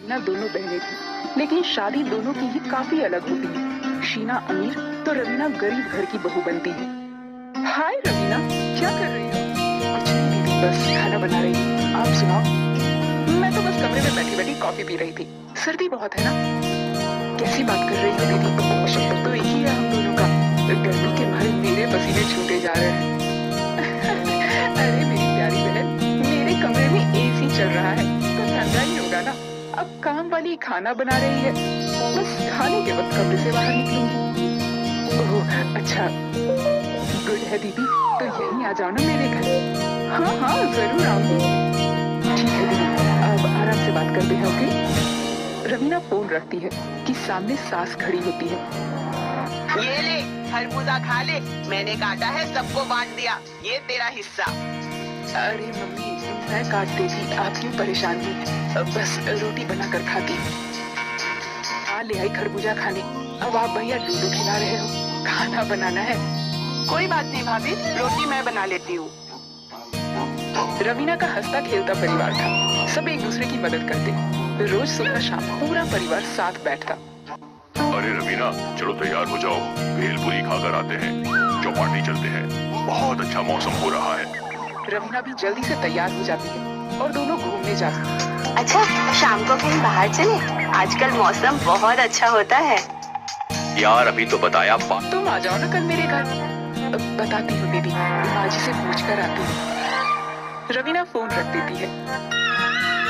शीना दोनों बहनें थी, लेकिन शादी दोनों की ही काफी अलग होती है। शीना अमीर तो रवीना गरीब घर की बहू बनती है। हाय रवीना, क्या कर रही हो? कुछ नहीं दीदी, बस खाना बना रही हूँ। आप सुनाओ। मैं तो बस कमरे में बैठी बैठी कॉफी पी रही थी। सर्दी बहुत है ना। कैसी बात कर रही हो दीदी, शक्ल तो एक ही है हम दोनों का। गर्मी के मारे मेरे पसीने छूटे जा रहे हैं। अरे मेरी प्यारी बहन, मेरे कमरे में एसी चल रहा है तो ठंडा ही होगा ना। अब काम वाली खाना बना रही है, बस खाने के वक्त कमरे से बाहर निकलूंगी। ओह अच्छा, गुड है दीदी, तो यहीं आ जाओ ना मेरे घर। हाँ हाँ जरूर आऊंगी। ठीक है दीदी, अब आराम से बात करते हैं, ओके? रवीना फोन रखती है कि सामने सास खड़ी होती है। ये ले खरबूजा खा ले, मैंने काटा है, सबको बांट दिया, ये तेरा हिस्सा। अरे मम्मी, मैं काट देती, आप क्यों परेशान हुई? बस रोटी बनाकर खाती। हाँ ले आई खरबूजा खाने। अब आप भैया लूडो खिला रहे हो, खाना बनाना है। कोई बात नहीं भाभी, रोटी मैं बना लेती हूँ। रवीना का हंसता खेलता परिवार था, सब एक दूसरे की मदद करते। रोज सुबह शाम पूरा परिवार साथ बैठता। अरे रवीना, चलो तैयार हो जाओ, भेलपुरी खाकर आते हैं, चौपाटी चलते हैं, बहुत अच्छा मौसम हो रहा है। रवीना भी जल्दी से तैयार हो जाती है और दोनों घूमने जाते। अच्छा, शाम को कहीं बाहर चले? आजकल मौसम बहुत अच्छा होता है। यार अभी तो बताया। तुम आ जाओ ना कल मेरे घर। बताती हूँ दीदी, माँ जी से पूछ कर आती हूँ। रवीना फोन रख देती है।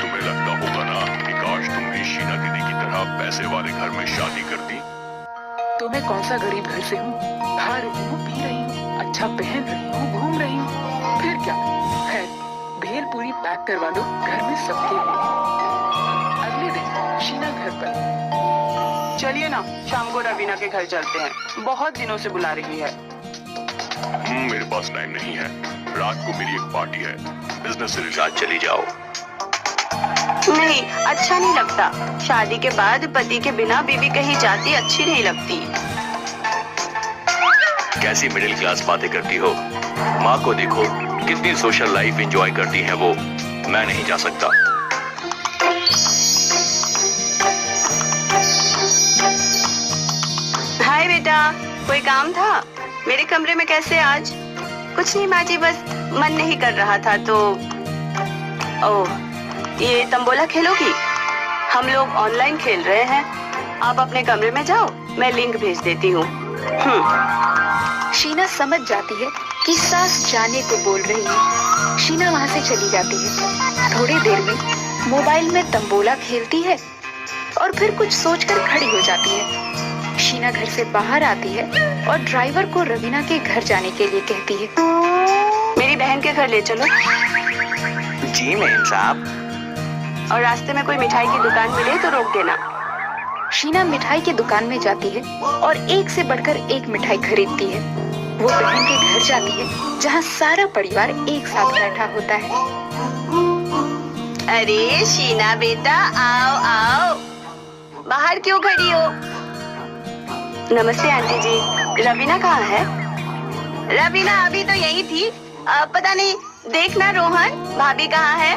तुम्हें लगता होगा ना कि काश तुम भी शीना दीदी की तरह पैसे वाले घर में शादी करती। तो मैं कौन सा गरीब घर से हूँ? खा रही हूँ, पी रही हूँ, अच्छा पहन रही हूँ, घूम रही हूँ, फिर क्या? खैर, भेलपुरी पैक करवा दो घर में सबके लिए। अगले दिन शीना घर पर। चलिए ना, शाम को रवीना के घर चलते हैं, बहुत दिनों से बुला रही है। मेरे पास टाइम नहीं है, रात को मेरी एक पार्टी है, बिजनेस से रिलेटेड। चली जाओ। नहीं, अच्छा नहीं लगता। शादी के बाद पति के बिना बीवी कहीं जाती अच्छी नहीं लगती। कैसी मिडिल क्लास बातें करती हो? माँ को देखो, कितनी सोशल लाइफ एंजॉय करती है वो, मैं नहीं जा सकता। हाय बेटा, कोई काम था? मेरे कमरे में कैसे आज? कुछ नहीं माँ जी, बस मन नहीं कर रहा था तो। ओह, ये तंबोला खेलोगी? हम लोग ऑनलाइन खेल रहे हैं, आप अपने कमरे में जाओ, मैं लिंक भेज देती हूँ। शीना समझ जाती है कि सास जाने को बोल रही है। शीना वहाँ से चली जाती है। थोड़ी देर में मोबाइल में तंबोला खेलती है और फिर कुछ सोचकर खड़ी हो जाती है। शीना घर से बाहर आती है और ड्राइवर को रवीना के घर जाने के लिए कहती है। मेरी बहन के घर ले चलो। जी मैम साहब। और रास्ते में कोई मिठाई की दुकान मिले तो रोक देना। शीना मिठाई की दुकान में जाती है और एक से बढ़कर एक मिठाई खरीदती है। वो बहन के घर जाती है जहाँ सारा परिवार एक साथ बैठा होता है। अरे शीना बेटा, आओ आओ, बाहर क्यों खड़ी हो? नमस्ते आंटी जी, रवीना कहाँ है? रवीना अभी तो यही थी, पता नहीं, देखना रोहन, भाभी कहाँ है?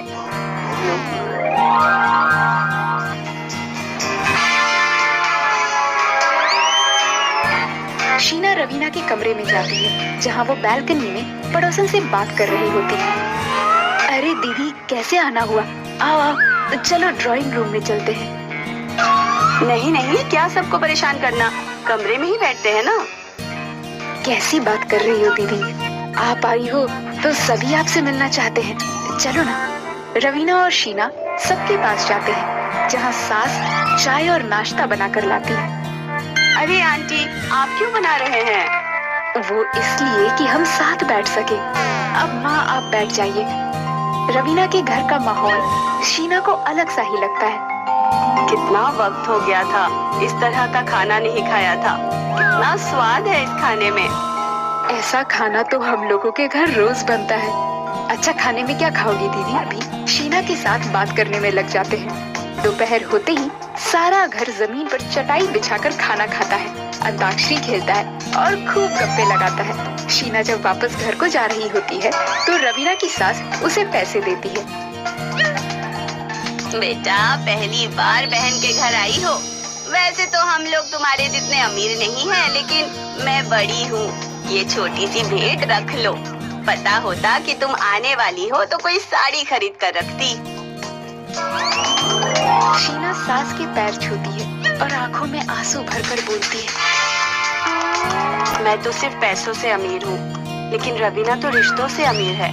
शीना रवीना के कमरे में जाती है जहाँ वो बालकनी में पड़ोसन से बात कर रही होती है। अरे दीदी, कैसे आना हुआ? आओ आओ, चलो ड्राइंग रूम में चलते हैं। नहीं नहीं, क्या सबको परेशान करना, कमरे में ही बैठते हैं ना। कैसी बात कर रही हो दीदी? आप आई हो तो सभी आपसे मिलना चाहते हैं, चलो ना। रवीना और शीना सबके पास जाते हैं जहाँ सास चाय और नाश्ता बनाकर लाती है। अरे आंटी, आप क्यों बना रहे हैं? वो इसलिए कि हम साथ बैठ सके। अब माँ आप बैठ जाइए। रवीना के घर का माहौल शीना को अलग सा ही लगता है। कितना वक्त हो गया था इस तरह का खाना नहीं खाया था, कितना स्वाद है इस खाने में। ऐसा खाना तो हम लोगों के घर रोज बनता है। अच्छा, खाने में क्या खाओगी दीदी? अभी शीना के साथ बात करने में लग जाते हैं। दोपहर होते ही सारा घर जमीन पर चटाई बिछाकर खाना खाता है, अंताक्षरी खेलता है और खूब गप्पे लगाता है। शीना जब वापस घर को जा रही होती है तो रवीना की सास उसे पैसे देती है। बेटा पहली बार बहन के घर आई हो। वैसे तो हम लोग तुम्हारे जितने अमीर नहीं हैं, लेकिन मैं बड़ी हूँ। ये छोटी सी भेंट रख लो। पता होता कि तुम आने वाली हो तो कोई साड़ी खरीद कर रखती। शीना सास के पैर छूती है और आंखों में आंसू भरकर बोलती है, मैं तो सिर्फ पैसों से अमीर हूँ, लेकिन रवीना तो रिश्तों से अमीर है।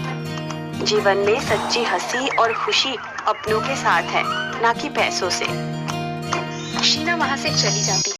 जीवन में सच्ची हंसी और खुशी अपनों के साथ है, ना कि पैसों से। शीना वहाँ से चली जाती है।